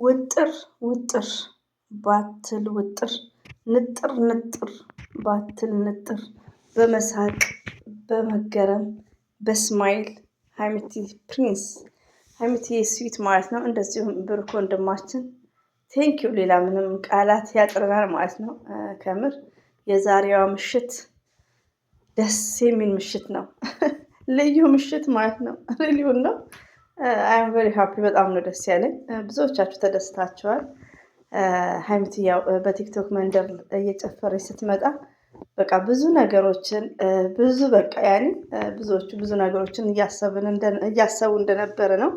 ውጥር ውጥር ባትል ውጥር ንጥር ንጥር ባትል ንጥር በመሳቅ በመገረም በስማይል ሀይሚቲ ፕሪንስ ሀይሚቲ ስዊት ማለት ነው። እንደዚሁም ብሩክ ወንድማችን ቴንኪው። ሌላ ምንም ቃላት ያጥረናል ማለት ነው። ከምር የዛሬዋ ምሽት ደስ የሚል ምሽት ነው። ልዩ ምሽት ማለት ነው። ሪሊውን ነው። አይም ቨሪ ሃፒ። በጣም ነው ደስ ያለኝ። ብዙዎቻችሁ ተደስታችኋል። ሀይሚቲ ያው በቲክቶክ መንደር እየጨፈረች ስትመጣ በቃ ብዙ ነገሮችን በቃ ያኔ ብዙዎቹ ብዙ ነገሮችን እያሰቡ እንደነበረ ነው።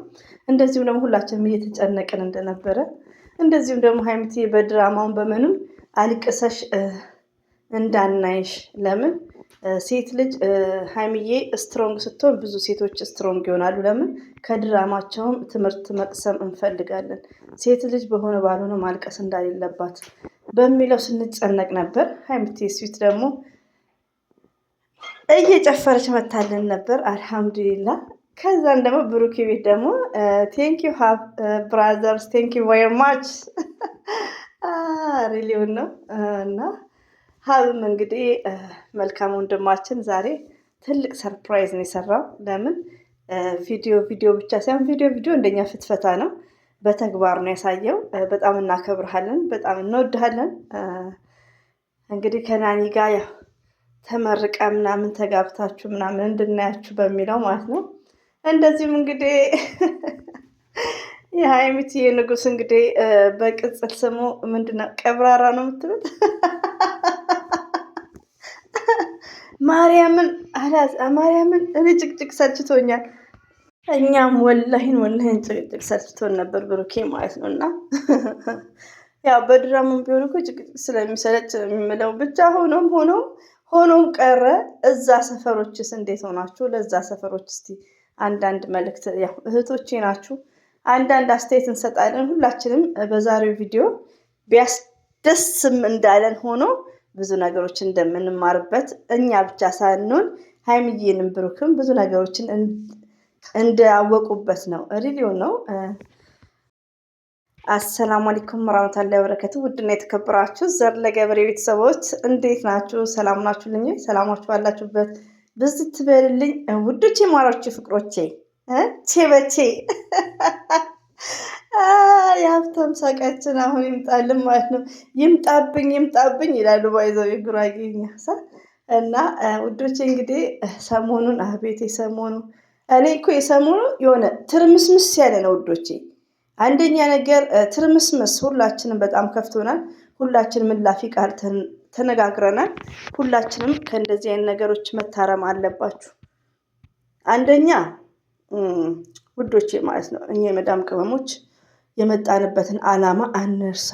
እንደዚሁም ደግሞ ሁላችንም እየተጨነቅን እንደነበረ፣ እንደዚሁም ደግሞ ሀይሚቲ በድራማውን በምንም አልቅሰሽ እንዳናይሽ። ለምን ሴት ልጅ ሀይሚዬ ስትሮንግ ስትሆን ብዙ ሴቶች ስትሮንግ ይሆናሉ። ለምን ከድራማቸውም ትምህርት መቅሰም እንፈልጋለን። ሴት ልጅ በሆነ ባልሆነ ማልቀስ እንዳሌለባት በሚለው ስንጨነቅ ነበር። ሀይሚቲ ስዊት ደግሞ እየጨፈረች መታለን ነበር። አልሐምዱሊላ። ከዛን ደግሞ ብሩኬ ቤት ደግሞ ቴንኪ ዩ ሀብ ብራዘርስ ቴንኪ ዩ ቬሪ ማች ሪሊውን ነው። እና ሀብም እንግዲህ መልካም ወንድማችን ዛሬ ትልቅ ሰርፕራይዝ ነው የሰራው። ለምን ቪዲዮ ብቻ ሳይሆን ቪዲዮ እንደኛ ፍትፈታ ነው፣ በተግባር ነው ያሳየው። በጣም እናከብርሃለን፣ በጣም እንወድሃለን። እንግዲህ ከናኒ ጋር ያው ተመርቃ ምናምን ተጋብታችሁ ምናምን እንድናያችሁ በሚለው ማለት ነው። እንደዚሁም እንግዲህ የሀይሚቲ ንጉስ እንግዲህ በቅጽል ስሙ ምንድነው? ቀብራራ ነው የምትሉት? ማርያምን እኔ ጭቅጭቅ ሰልችቶኛል። እኛም ወላሂን ጭቅጭቅ ሰልችቶን ነበር፣ ብሩኬ ማለት ነው። እና ያው በድራማም ቢሆን እኮ ጭቅጭቅ ስለሚሰለች የሚምለው ብቻ ሆኖም ቀረ። እዛ ሰፈሮችስ እንዴት ሆናችሁ? ለዛ ሰፈሮች እስቲ አንዳንድ መልእክት፣ ያው እህቶቼ ናችሁ፣ አንዳንድ አስተያየት እንሰጣለን። ሁላችንም በዛሬው ቪዲዮ ቢያስደስም እንዳለን ሆኖ ብዙ ነገሮች እንደምንማርበት እኛ ብቻ ሳንሆን ሀይሚዬንም ብሩክም ብዙ ነገሮችን እንዳወቁበት ነው። ሪሊዮ ነው። አሰላሙ አለይኩም ወራህመቱላሂ ወበረካቱ። ውድና የተከበራችሁ ዘር ለገበሬ ቤተሰቦች እንዴት ናችሁ? ሰላም ናችሁልኝ? ሰላማችሁ ባላችሁበት ብዙ ትበልልኝ ውዶቼ፣ ማሮቼ፣ ፍቅሮቼ በቼ የሀብታም ሳቃችን አሁን ይምጣልን ማለት ነው። ይምጣብኝ ይላሉ ባይዘው የጉራጌኛ እና ውዶቼ፣ እንግዲህ ሰሞኑን አቤት የሰሞኑ እኔ እኮ የሰሞኑ የሆነ ትርምስምስ ያለ ነው ውዶቼ። አንደኛ ነገር ትርምስምስ፣ ሁላችንም በጣም ከፍቶናል። ሁላችንም ምላፊ ቃል ተነጋግረናል። ሁላችንም ከእንደዚህ አይነት ነገሮች መታረም አለባችሁ። አንደኛ ውዶቼ ማለት ነው፣ እኛ የመዳም ቅመሞች የመጣንበትን አላማ አንርሳ።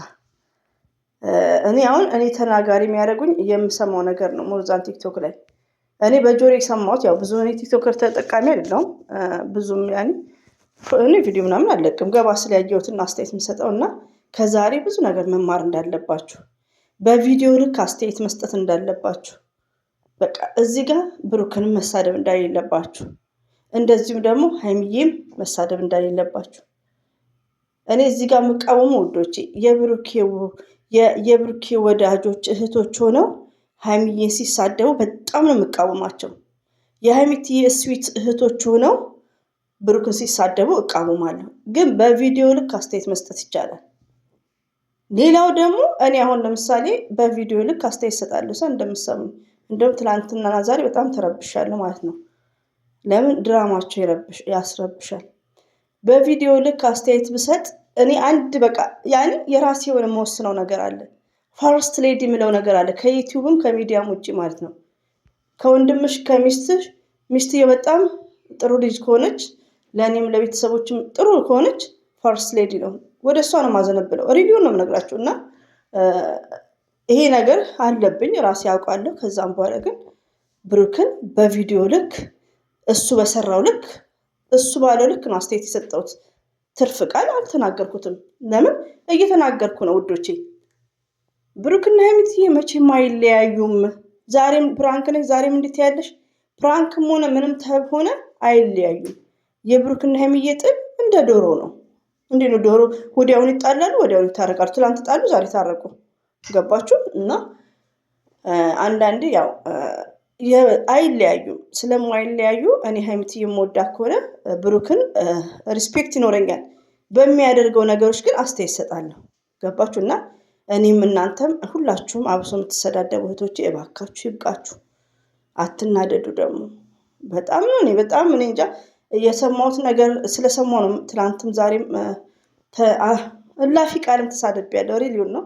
እኔ ተናጋሪ የሚያደርጉኝ የምሰማው ነገር ነው። ሞርዛን ቲክቶክ ላይ እኔ በጆሮ የሰማሁት፣ ያው ብዙ እኔ ቲክቶከር ተጠቃሚ አይደለሁም ብዙም እኔ ቪዲዮ ምናምን አለቅም፣ ገባ ስለያየሁትና አስተያየት የምሰጠው እና ከዛሬ ብዙ ነገር መማር እንዳለባችሁ፣ በቪዲዮ ልክ አስተያየት መስጠት እንዳለባችሁ፣ በቃ እዚህ ጋር ብሩክንም መሳደብ እንዳሌለባችሁ፣ እንደዚሁም ደግሞ ሀይሚዬም መሳደብ እንዳሌለባችሁ። እኔ እዚህ ጋር የምቃወሙ ውዶቼ የብሩኬ ወዳጆች እህቶች ሆነው ሀይሚዬን ሲሳደቡ በጣም ነው የምቃወማቸው። የሀይሚቲ የስዊት እህቶች ሆነው ብሩክን ሲሳደቡ እቃወማለሁ። ግን በቪዲዮ ልክ አስተያየት መስጠት ይቻላል። ሌላው ደግሞ እኔ አሁን ለምሳሌ በቪዲዮ ልክ አስተያየት እሰጣለሁ። እንደምሰሙ እንደውም ትናንትናና ዛሬ በጣም ተረብሻለሁ ማለት ነው። ለምን ድራማቸው ያስረብሻል። በቪዲዮ ልክ አስተያየት ብሰጥ እኔ አንድ በቃ ያኔ የራሴ የሆነ የምወስነው ነገር አለ። ፈርስት ሌዲ የምለው ነገር አለ፣ ከዩቲዩብም ከሚዲያም ውጭ ማለት ነው። ከወንድምሽ ሚስትዬ በጣም ጥሩ ልጅ ከሆነች፣ ለእኔም ለቤተሰቦችም ጥሩ ከሆነች ፈርስት ሌዲ ነው፣ ወደ እሷ ነው ማዘነብለው። ሪቪው ነው የምነግራችሁ። እና ይሄ ነገር አለብኝ ራሴ ያውቃለሁ። ከዛም በኋላ ግን ብሩክን በቪዲዮ ልክ እሱ በሰራው ልክ እሱ ባለው ልክ ነው አስተያየት የሰጠሁት። ትርፍ ቃል አልተናገርኩትም። ለምን እየተናገርኩ ነው ውዶቼ። ብሩክና ሀይሚቲ መቼም አይለያዩም። ዛሬም ፕራንክ ነች፣ ዛሬም እንዴት ያለሽ ፕራንክም ሆነ ምንም ሆነ አይለያዩም። የብሩክና ሀይሚዬ ጥል እንደ ዶሮ ነው። እንዴ ነው ዶሮ ወዲያውኑ ይጣላሉ፣ ወዲያውኑ ይታረቃሉ። ትላንት ጣሉ፣ ዛሬ ታረቁ። ገባችሁ? እና አንዳንዴ ያው አይለያዩም። ስለማይለያዩ እኔ ሀይሚት የምወዳ ከሆነ ብሩክን ሪስፔክት ይኖረኛል። በሚያደርገው ነገሮች ግን አስተያየት እሰጣለሁ። ገባችሁ? እና እኔም እናንተም ሁላችሁም አብሶ የምትሰዳደቡ እህቶቼ እባካችሁ ይብቃችሁ፣ አትናደዱ። ደግሞ በጣም ነው እኔ እንጃ የሰማሁት ነገር ስለሰማሁ ነው። ትናንትም ዛሬም እላፊ ቃልም ተሳድቤያለሁ። ሪሊውን ነው።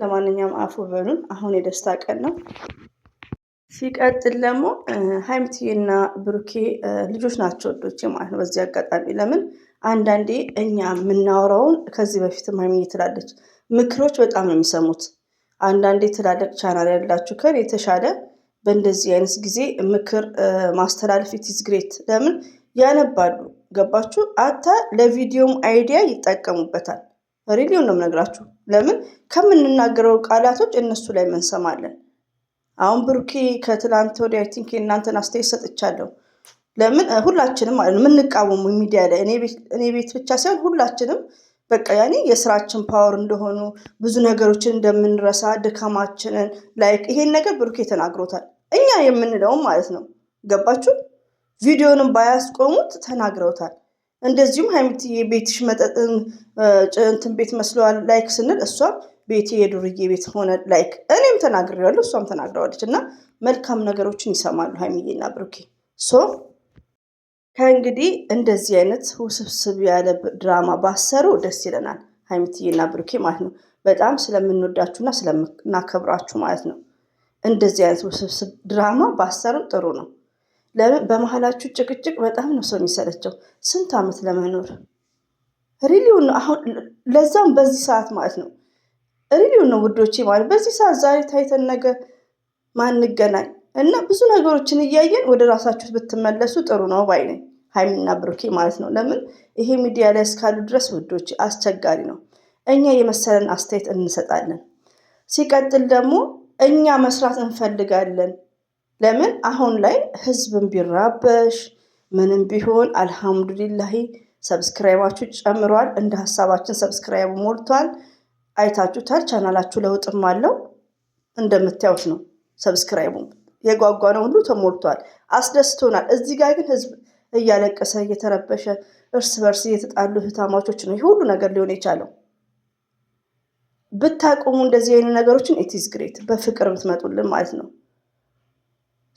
ለማንኛውም አፉ በሉን። አሁን የደስታ ቀን ነው። ሲቀጥል ደግሞ ሀይሚዬና ብሩኬ ልጆች ናቸው ወዶቼ ማለት ነው። በዚህ አጋጣሚ ለምን አንዳንዴ እኛ የምናወራውን ከዚህ በፊትም ሀይሚዬ ትላለች፣ ምክሮች በጣም ነው የሚሰሙት። አንዳንዴ ትላልቅ ቻናል ያላችሁ ከን የተሻለ በእንደዚህ አይነት ጊዜ ምክር ማስተላለፍ ኢትስ ግሬት። ለምን ያነባሉ። ገባችሁ? አታ ለቪዲዮም አይዲያ ይጠቀሙበታል። ሪሊውን ነው የምነግራችሁ። ለምን ከምንናገረው ቃላቶች እነሱ ላይ እንሰማለን። አሁን ብሩኬ ከትላንት ወዲያ አይ ቲንክ እናንተን አስተያየት ሰጥቻለሁ። ለምን ሁላችንም ማለት ነው የምንቃወሙ ሚዲያ ላይ እኔ ቤት ብቻ ሳይሆን ሁላችንም በቃ ያኔ የስራችን ፓወር እንደሆኑ ብዙ ነገሮችን እንደምንረሳ ድካማችንን ላይክ ይሄን ነገር ብሩኬ ተናግሮታል። እኛ የምንለውም ማለት ነው። ገባችሁ? ቪዲዮንም ባያስቆሙት ተናግረውታል። እንደዚሁም ሀይሚዬ ቤትሽ መጠጥን እንትን ቤት መስለዋል ላይክ ስንል እሷም ቤቴ የዱርዬ ቤት ሆነ ላይክ እኔም ተናግሬዋለሁ፣ እሷም ተናግረዋለች። እና መልካም ነገሮችን ይሰማሉ ሀይሚዬና ብሩኬ። ሶ ከእንግዲህ እንደዚህ አይነት ውስብስብ ያለ ድራማ ባሰሩ ደስ ይለናል፣ ሀይሚዬና ብሩኬ ማለት ነው። በጣም ስለምንወዳችሁና ስለምናከብራችሁ ማለት ነው። እንደዚህ አይነት ውስብስብ ድራማ ባሰሩ ጥሩ ነው። ለምን በመሀላችሁ ጭቅጭቅ በጣም ነው ሰው የሚሰለቸው። ስንት ዓመት ለመኖር ሪሊውን ነው አሁን፣ ለዛም በዚህ ሰዓት ማለት ነው። ሪሊውን ነው ውዶቼ ማለት በዚህ ሰዓት ዛሬ ታይተን ነገር ማንገናኝ እና ብዙ ነገሮችን እያየን ወደ ራሳችሁ ብትመለሱ ጥሩ ነው ባይ ነኝ፣ ሀይሚና ብሩኬ ማለት ነው። ለምን ይሄ ሚዲያ ላይ እስካሉ ድረስ ውዶቼ አስቸጋሪ ነው። እኛ የመሰለን አስተያየት እንሰጣለን። ሲቀጥል ደግሞ እኛ መስራት እንፈልጋለን። ለምን አሁን ላይ ህዝብን ቢራበሽ ምንም ቢሆን አልሐምዱሊላሂ ሰብስክራይባችሁ ጨምሯል። እንደ ሀሳባችን ሰብስክራይቡ ሞልቷል። አይታችሁታል። ቻናላችሁ ለውጥም አለው እንደምታዩት ነው። ሰብስክራይቡ የጓጓ ነው ሁሉ ተሞልቷል። አስደስቶናል። እዚህ ጋር ግን ህዝብ እያለቀሰ እየተረበሸ እርስ በርስ እየተጣሉ እህታማቾች ነው ይህ ሁሉ ነገር ሊሆን የቻለው። ብታቆሙ እንደዚህ አይነት ነገሮችን ኢትስ ግሬት። በፍቅር ብትመጡልን ማለት ነው።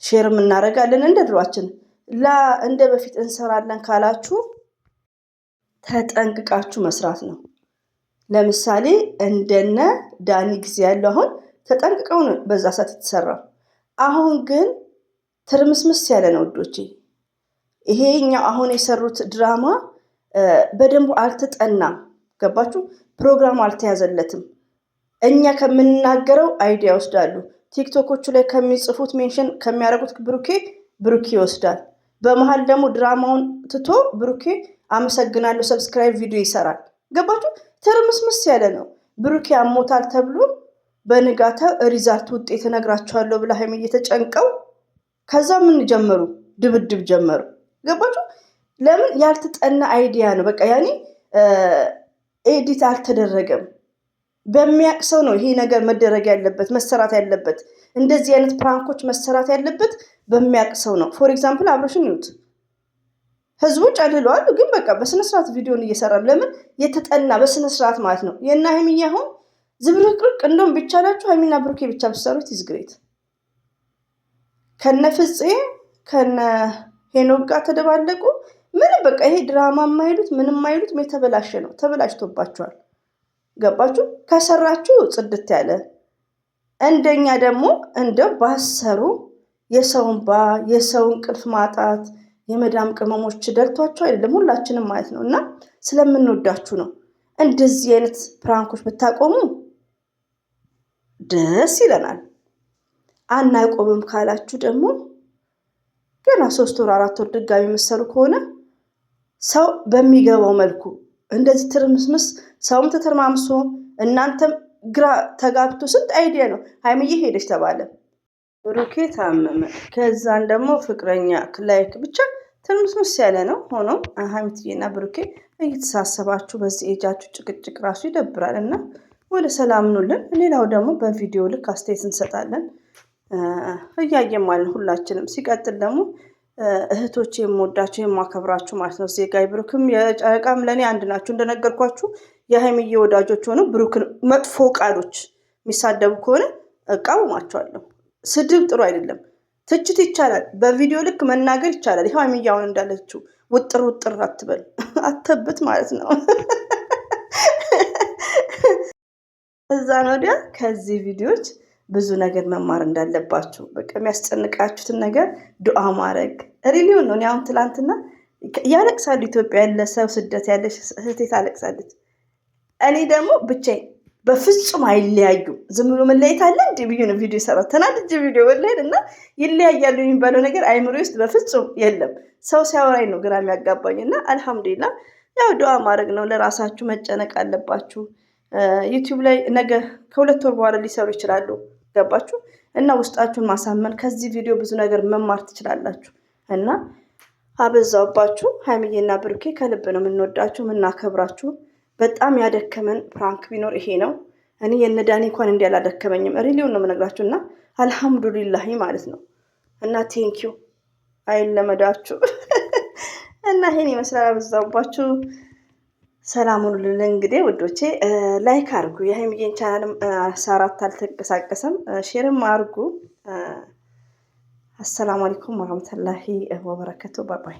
ሼርም እናደርጋለን እንደ ድሯችን እንደ በፊት እንሰራለን ካላችሁ ተጠንቅቃችሁ መስራት ነው። ለምሳሌ እንደነ ዳኒ ጊዜ ያለው አሁን ተጠንቅቀው ነው በዛ ሰዓት የተሰራው። አሁን ግን ትርምስምስ ያለ ነው ውዶቼ። ይሄኛው አሁን የሰሩት ድራማ በደንቡ አልተጠናም። ገባችሁ? ፕሮግራም አልተያዘለትም። እኛ ከምንናገረው አይዲያ ይወስዳሉ። ቲክቶኮቹ ላይ ከሚጽፉት ሜንሽን ከሚያደርጉት ብሩኬ ይወስዳል። በመሀል ደግሞ ድራማውን ትቶ ብሩኬ አመሰግናለሁ ሰብስክራይብ ቪዲዮ ይሰራል። ገባችሁ? ትርምስምስ ያለ ነው። ብሩኬ አሞታል ተብሎ በንጋታው ሪዛልት ውጤት እነግራቸዋለሁ ብላ ሀይሚዬ ተጨንቀው ከዛ ምን ጀመሩ? ድብድብ ጀመሩ። ገባችሁ? ለምን ያልተጠና አይዲያ ነው። በቃ ያኔ ኤዲት አልተደረገም። በሚያውቅ ሰው ነው ይሄ ነገር መደረግ ያለበት መሰራት ያለበት። እንደዚህ አይነት ፕራንኮች መሰራት ያለበት በሚያውቅ ሰው ነው። ፎር ኤግዛምፕል አብረሽን ይዩት። ህዝቡ ጨልለዋል፣ ግን በቃ በስነስርዓት ቪዲዮን እየሰራ ለምን የተጠና በስነስርዓት ማለት ነው። የና ሀይሚዬ አሁን ዝብርቅርቅ እንደውም ቢቻላችሁ ሀይሚና ብሩኬ ብቻ ብትሰሩት ኢዝ ግሬት። ከነ ፍፄ ከነ ሄኖክ ጋር ተደባለቁ። ምንም በቃ ይሄ ድራማ የማይሉት ምንም የማይሉት የተበላሸ ነው። ተበላሽቶባቸዋል። ገባችሁ? ከሰራችሁ ጽድት ያለ እንደኛ ደግሞ እንደው ባሰሩ የሰውን የሰውን ቅልፍ ማጣት የመዳም ቅመሞች ደልቷቸው አይደለም፣ ሁላችንም ማለት ነው። እና ስለምንወዳችሁ ነው። እንደዚህ አይነት ፕራንኮች ብታቆሙ ደስ ይለናል። አናቆምም ካላችሁ ደግሞ ገና 3 ወር 4 ወር ድጋሚ የምትሰሩ ከሆነ ሰው በሚገባው መልኩ እንደዚህ ትርምስምስ ሰውም ተተርማምሶ እናንተም ግራ ተጋብቶ ስንት አይዲያ ነው። ሀይሚዬ ሄደች ተባለ፣ ብሩኬ ታመመ፣ ከዛን ደግሞ ፍቅረኛ ላይክ ብቻ ትርምስምስ ያለ ነው። ሆኖም ሀይሚዬና ብሩኬ እየተሳሰባችሁ በዚህ ኤጃችሁ ጭቅጭቅ ራሱ ይደብራል እና ወደ ሰላም ኑልን። ሌላው ደግሞ በቪዲዮ ልክ አስተያየት እንሰጣለን እያየማለን ሁላችንም። ሲቀጥል ደግሞ እህቶች የምወዳቸው የማከብራችሁ ማለት ነው። ዜጋ ብሩክም የጨረቃም ለእኔ አንድ ናቸው። እንደነገርኳችሁ የሀይሚዬ ወዳጆች ሆነው ብሩክን መጥፎ ቃሎች የሚሳደቡ ከሆነ እቃወማቸዋለሁ። ስድብ ጥሩ አይደለም። ትችት ይቻላል፣ በቪዲዮ ልክ መናገር ይቻላል። ይኸው ሀይሚዬ አሁን እንዳለችው ውጥር ውጥር አትበል፣ አተብት ማለት ነው። እዛ ወዲያ ከዚህ ቪዲዮዎች ብዙ ነገር መማር እንዳለባችሁ፣ በቃ የሚያስጨንቃችሁትን ነገር ዱዓ ማድረግ ሪሊዮን ነው። አሁን ትላንትና ያለቅሳሉ ኢትዮጵያ ያለ ሰው፣ ስደት ያለች እህቴ ታለቅሳለች። እኔ ደግሞ ብቻዬን በፍጹም አይለያዩ። ዝም ብሎ መለያየት አለ እንዲ ብዬ ነው ቪዲዮ ሰራ ተናድጄ ቪዲዮ ወላሂ። እና ይለያያሉ የሚባለው ነገር አይምሮ ውስጥ በፍጹም የለም። ሰው ሲያወራኝ ነው ግራ የሚያጋባኝ። እና አልሐምዱሊላ ያው ዱዓ ማድረግ ነው። ለራሳችሁ መጨነቅ አለባችሁ። ዩቲዩብ ላይ ነገ ከ2 ወር በኋላ ሊሰሩ ይችላሉ። ገባችሁ? እና ውስጣችሁን ማሳመን፣ ከዚህ ቪዲዮ ብዙ ነገር መማር ትችላላችሁ። እና አበዛውባችሁ። ሀይሚዬና ብሩኬ ከልብ ነው የምንወዳችሁ የምናከብራችሁ። በጣም ያደከመን ፕራንክ ቢኖር ይሄ ነው። እኔ የነዳኒ እንኳን እንዲህ አላደከመኝም። ሪሊውን ነው የምነግራችሁ። እና አልሐምዱሊላሂ ማለት ነው። እና ቴንኪዩ አይለመዳችሁ። እና ይሄን ይመስላል። አበዛውባችሁ። ሰላሙን ልል እንግዲህ ውዶቼ ላይክ አድርጉ። የሀይሚዬን ቻናልም ሳራት አልተንቀሳቀሰም፣ ሼርም አድርጉ። አሰላሙ አለይኩም ወራህመቱላሂ ወበረከቱ። ባባይ